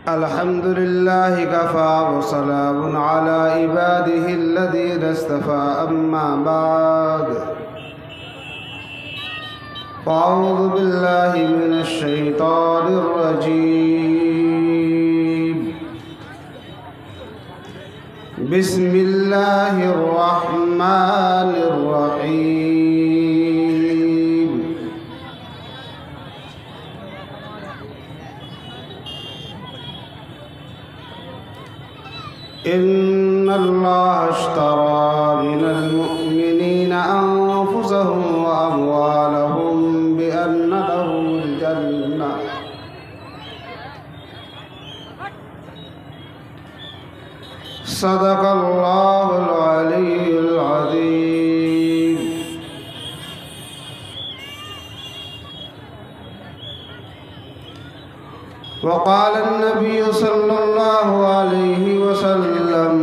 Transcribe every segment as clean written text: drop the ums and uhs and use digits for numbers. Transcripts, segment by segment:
अल्हम्दुलिल्लाहि Kaffa व सलामुन अला इबादिहिल्लज़ीना इस्तफ़ा अम्मा बाद अऊज़ु बिल्लाहि मिनश शैतानिर रजीम बिस्मिल्लाहिर रहमानिर रहीम इन्नल्लाह अश्तरा मिनल मुअमिनीना अनफुसहुम व अमवालहुम बिअन्ना लहुमुल जन्नह सदक़ल्लाहुल अलीयुल अज़ीम। वक़ाल अन्नबी सल्लल्लाहु अलैहि वसल्लम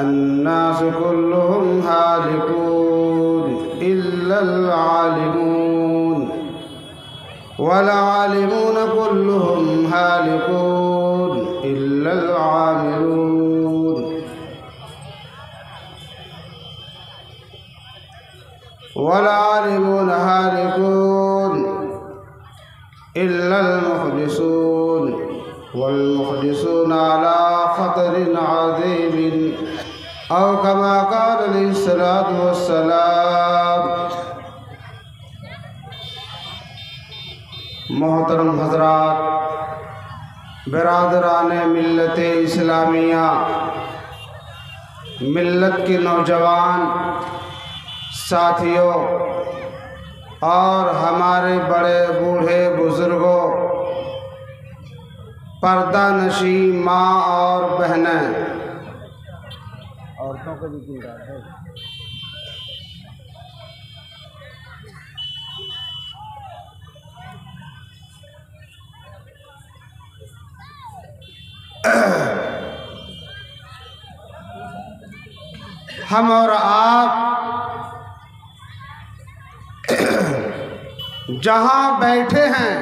अन्नासु कुल्लुहुम हालिकून इल्लल आलिमून वल आलिमून कुल्लुहुम हालिकून इल्लल आमिलून वल आलिमून हालिकून इल्लल मुखलिसून वल मुखलिसून अला ख़तरिन अज़ीमिन औ कमा क़ाल अलैहिस्सलातु वस्सलाम। मोहतरम हज़रात, बिरादरान मिल्लत इस्लामिया, मिल्लत के नौजवान साथियों और हमारे बड़े बूढ़े बुज़ुर्गों, पर्दा नशी माँ और बहनें, औरतों को भी चिंता है। हम और आप जहाँ बैठे हैं,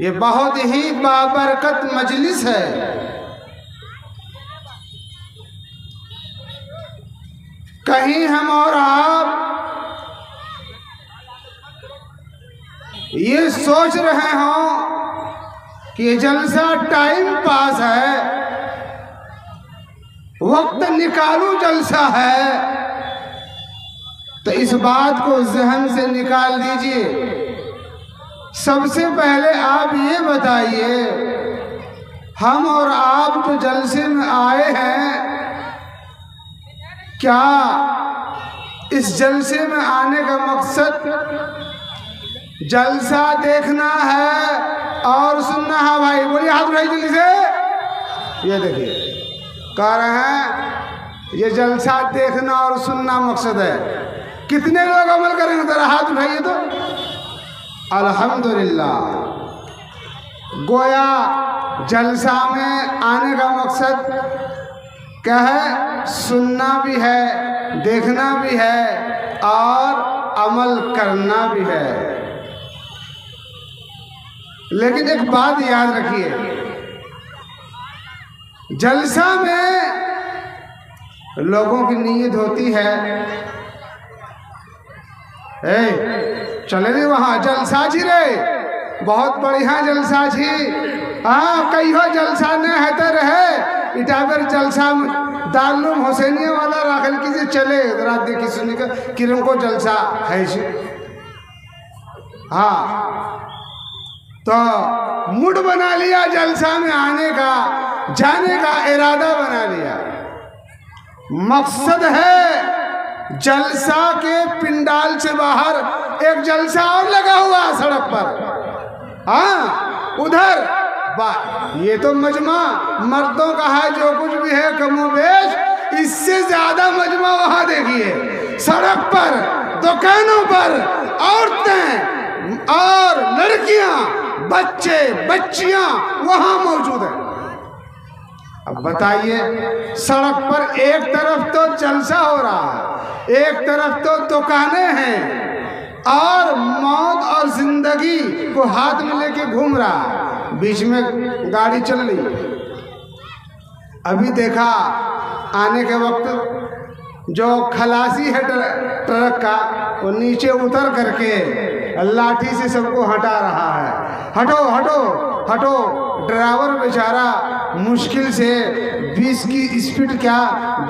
ये बहुत ही बाबरकत मजलिस है। कहीं हम और आप ये सोच रहे हों कि ये जलसा टाइम पास है, वक्त निकालू जलसा है, तो इस बात को ज़हन से निकाल दीजिए। सबसे पहले आप ये बताइए, हम और आप जो जलसे में आए हैं, क्या इस जलसे में आने का मकसद जलसा देखना है और सुनना है? भाई बोलिए, हाथ उठाइए जल्दी से। ये देखिए, कह रहे हैं ये जलसा देखना और सुनना मकसद है। कितने लोग अमल करेंगे? जरा हाथ उठाइए तो। अल्हम्दुलिल्लाह। गोया जलसा में आने का मकसद क्या है? सुनना भी है, देखना भी है और अमल करना भी है। लेकिन एक बात याद रखिए, जलसा में लोगों की नीयत होती है, चले रे वहाँ जलसा जी रे, बहुत बढ़िया जलसा जी। हाँ, कई हो जलसा ने है रहे इटावर जलसा दारुल हुसैनिया वाला राखल कीजिए, चले रात देखी सुनी का किरण को जलसा है जी। हाँ, तो मूड बना लिया जलसा में आने का, जाने का इरादा बना लिया। मकसद है जलसा के पिंडाल से बाहर एक जलसा और लगा हुआ सड़क पर। हाँ, उधर ये तो मजमा मर्दों का है, जो कुछ भी है कमोबेश, इससे ज्यादा मजमा वहां देखिए, सड़क पर, दुकानों पर औरतें और लड़कियां, बच्चे बच्चियां वहां मौजूद हैं। अब बताइए, सड़क पर एक तरफ तो जलसा हो रहा है, एक तरफ तो दुकानें हैं, और मौत और जिंदगी को हाथ में लेके घूम रहा, बीच में गाड़ी चल रही। अभी देखा आने के वक्त जो खलासी है ट्रक का, वो नीचे उतर करके लाठी से सबको हटा रहा है। हटो हटो हटो। ड्राइवर बेचारा मुश्किल से 20 की स्पीड क्या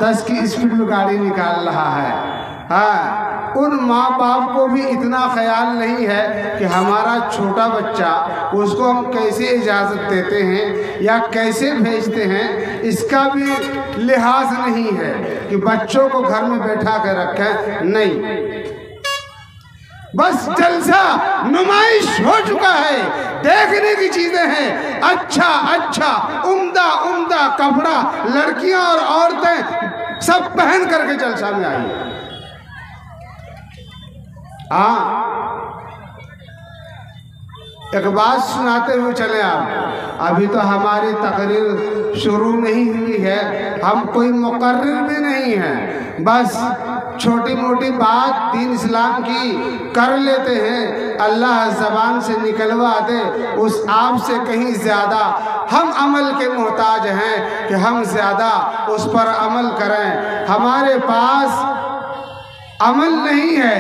10 की स्पीड में गाड़ी निकाल रहा है। हाँ, उन माँ बाप को भी इतना ख्याल नहीं है कि हमारा छोटा बच्चा, उसको हम कैसे इजाज़त देते हैं या कैसे भेजते हैं, इसका भी लिहाज नहीं है कि बच्चों को घर में बैठा कर रखें। नहीं, बस जलसा नुमाइश हो चुका है, देखने की चीजें हैं। अच्छा अच्छा उम्दा उम्दा कपड़ा लड़कियां और औरतें सब पहन करके जलसा में आई। हाँ, एक बात सुनाते हुए चले आप। अभी तो हमारी तकरीर शुरू नहीं हुई है, हम कोई मुकर्रिर भी नहीं है, बस छोटी मोटी बात दीन इस्लाम की कर लेते हैं। अल्लाह ज़बान से निकलवा दे, उस आप से कहीं ज़्यादा हम अमल के मोहताज हैं कि हम ज़्यादा उस पर अमल करें। हमारे पास अमल नहीं है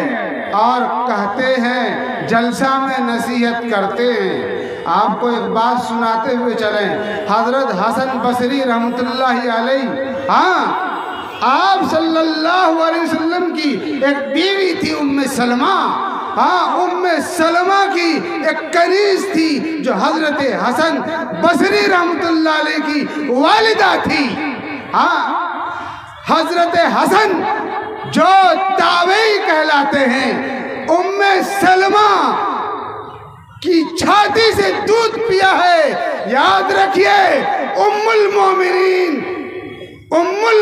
और कहते हैं जलसा में नसीहत करते हैं। आपको एक बात सुनाते हुए चलें। हजरत हसन बसरी रहमतुल्लाहि अलैह, हाँ, आप सल्लल्लाहु अलैहि वसल्लम की एक बीवी थी उम्मे सलमा। हाँ, उम्मे सलमा की एक कनीज थी जो हजरत हसन बसरी रहमतुल्लाहि अलैह की वालिदा थी। हाँ, हजरत हसन जो ताबई कहलाते हैं, उम्मे सलमा की छाती से दूध पिया है। याद रखिए, उम्मुल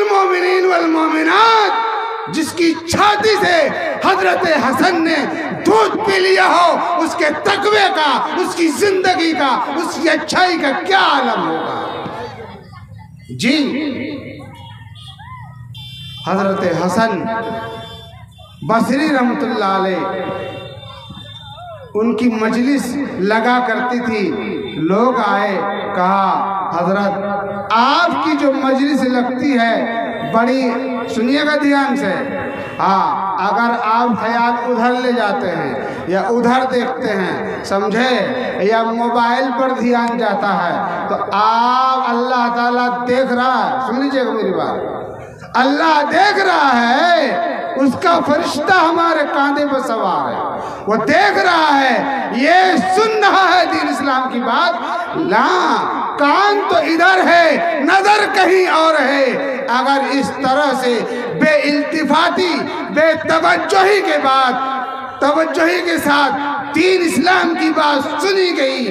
मोमिनीन वल मोमिनात, जिसकी छाती से हजरत हसन ने दूध पी लिया हो, उसके तकवे का, उसकी जिंदगी का, उसकी अच्छाई का क्या आलम होगा। जी, हजरत हसन बसरी रहमतुल्लाह अलैह उनकी मजलिस लगा करती थी। लोग आए, कहा हजरत आपकी जो मजलिस लगती है बड़ी, सुनिएगा ध्यान से, हाँ, अगर आप ख्याल उधर ले जाते हैं या उधर देखते हैं, समझे, या मोबाइल पर ध्यान जाता है, तो आप, अल्लाह ताला देख रहा है, सुन लीजिएगा मेरी बात, अल्लाह देख रहा है, उसका फरिश्ता हमारे कांधे पर सवार है, वो देख रहा है, ये सुन रहा है दीन इस्लाम की बात। ला, कान तो इधर है, नजर कहीं और है। अगर इस तरह से बेइल्तिफाती, बेतवज्जुही के बाद, तवज्जुही के साथ दीन इस्लाम की बात सुनी गई,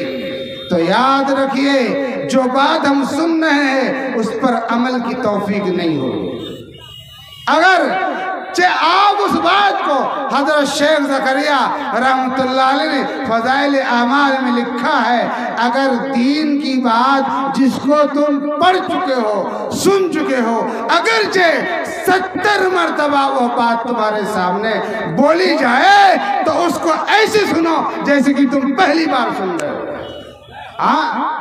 तो याद रखिए, जो बात हम सुन रहे हैं उस पर अमल की तौफीक नहीं होगी। अगर आप उस बात को, हजरत शेख ज़करिया रहमतुल्लाह अलैह ने फ़ज़ाइल आमाल में लिखा है, अगर दीन की बात जिसको तुम पढ़ चुके हो, सुन चुके हो, अगरचे 70 मरतबा वो बात तुम्हारे सामने बोली जाए, तो उसको ऐसे सुनो जैसे कि तुम पहली बार सुन रहे हो। हाँ,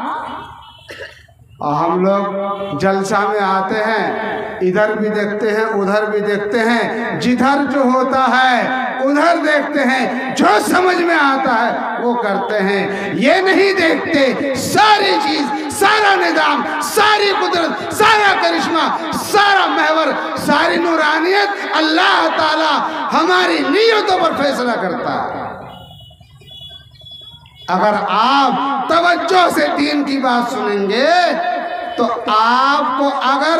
और हम लोग जलसा में आते हैं, इधर भी देखते हैं, उधर भी देखते हैं, जिधर जो होता है उधर देखते हैं, जो समझ में आता है वो करते हैं। ये नहीं देखते सारी चीज, सारा निजाम, सारी कुदरत, सारा करिश्मा, सारा महवर, सारी नूरानियत अल्लाह ताला हमारी नीयतों पर फैसला करता है। अगर आप तवज्जो से दीन की बात सुनेंगे तो आपको अगर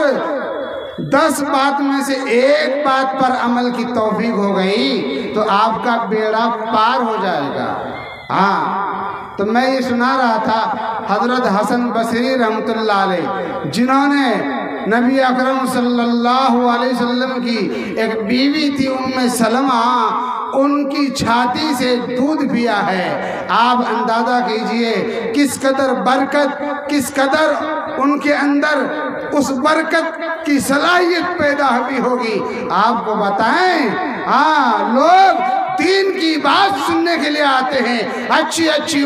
10 बात में से एक बात पर अमल की तौफीक हो गई तो आपका बेड़ा पार हो जाएगा। हाँ, तो मैं ये सुना रहा था, हजरत हसन बसरी रहमतुल्लाह अलैह, जिन्होंने नबी अकरम सल्लल्लाहु अलैहि वसल्लम की एक बीवी थी उम्मे सलमा, उनकी छाती से दूध पिया है। आप अंदाजा कीजिए किस कदर बरकत, किस कदर उनके अंदर उस बरकत की सलाहियत पैदा हुई होगी। आपको बताएं, हाँ, लोग दीन की बात सुनने के लिए आते हैं। अच्छी अच्छी